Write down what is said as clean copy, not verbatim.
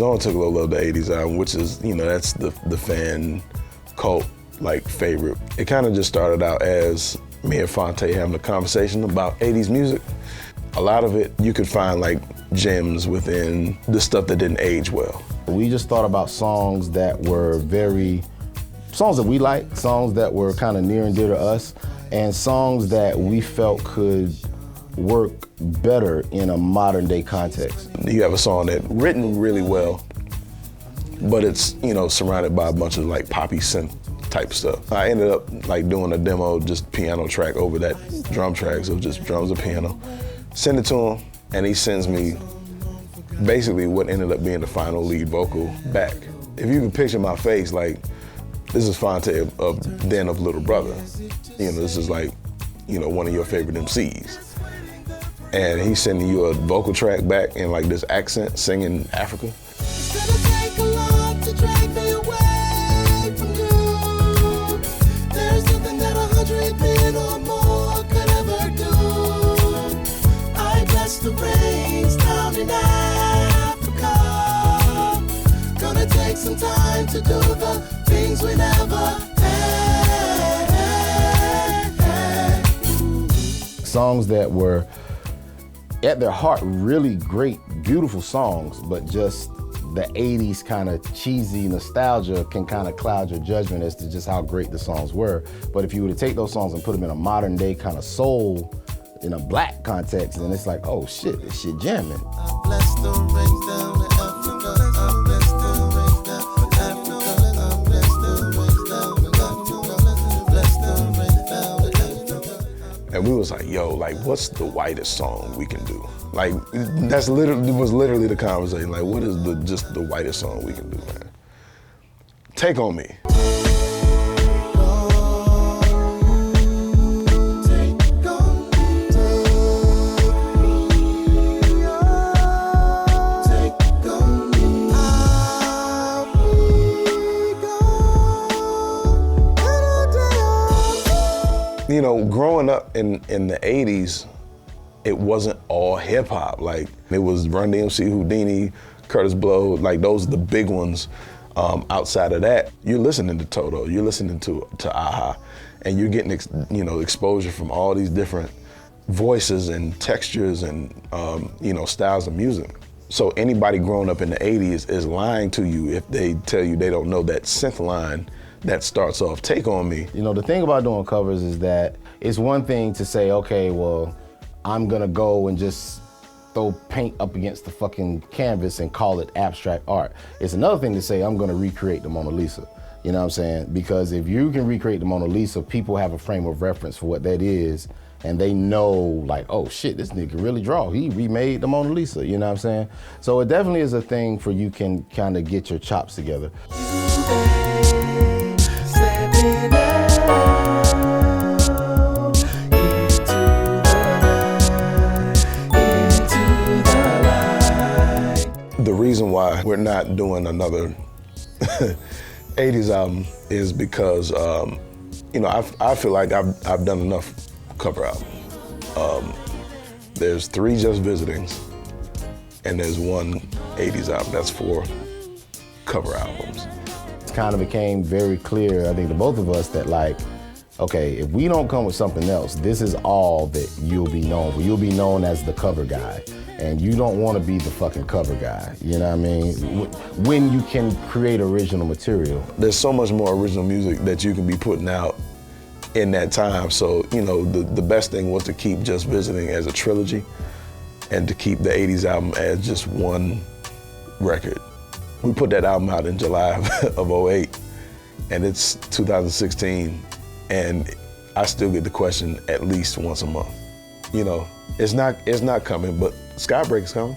on Tigallo Love, the 80's album, which is, that's the fan cult favorite. It kind of just started out as me and Phonte having a conversation about 80's music. A lot of it you could find gems within the stuff that didn't age well. We just thought about songs that were songs that we like, songs that were kind of near and dear to us, and songs that we felt could work better in a modern day context. You have a song that's written really well, but it's, surrounded by a bunch of poppy synth type stuff. I ended up doing a demo, just piano track over that drum track, so just drums and piano. Send it to him, and he sends me basically what ended up being the final lead vocal back. If you can picture my face, this is Phonte of Den of Little Brother. This is one of your favorite MCs. And he's sending you a vocal track back in this accent, singing Africa. It's gonna take a lot to drag me away from you. There's nothing that 100 men or more could ever do. I bless the rains down in Africa. Gonna take some time to do the things we never had. Songs that were at their heart really great, beautiful songs, but just the 80's kind of cheesy nostalgia can kind of cloud your judgment as to just how great the songs were. But if you were to take those songs and put them in a modern day kind of soul, in a black context, then it's oh shit, this shit jamming. I bless the rains down in Africa. I bless the rains down in Africa. I bless the rains down in Africa. Bless the rains down in Africa. And we was yo, what's the whitest song we can do? That's literally the conversation. What is just the whitest song we can do, man? Take On Me. Growing up in the 80's, it wasn't all hip hop. It was Run DMC, Houdini, Curtis Blow, those are the big ones. Outside of that, you're listening to Toto, you're listening to Aha, and you're getting exposure from all these different voices and textures and styles of music. So anybody growing up in the 80's is lying to you if they tell you they don't know that synth line that starts off Take On Me. The thing about doing covers is that it's one thing to say, okay, well, I'm gonna go and just throw paint up against the fucking canvas and call it abstract art. It's another thing to say, I'm gonna recreate the Mona Lisa. You know what I'm saying? Because if you can recreate the Mona Lisa, people have a frame of reference for what that is, and they know oh shit, this nigga really draw. He remade the Mona Lisa, you know what I'm saying? So it definitely is a thing for you can kind of get your chops together. The reason why we're not doing another 80's album is because, I feel like I've done enough cover albums. There's 3 Just Visitings, and there's 1 80's album. That's 4 cover albums. It kind of became very clear, I think, to both of us that okay, if we don't come with something else, this is all that you'll be known for. You'll be known as the cover guy. And you don't want to be the fucking cover guy, you know what I mean? When you can create original material. There's so much more original music that you can be putting out in that time. So, the best thing was to keep Just Visiting as a trilogy and to keep the 80's album as just one record. We put that album out in July of 08, and it's 2016, and I still get the question at least once a month. It's not coming, but SkyBreak is coming.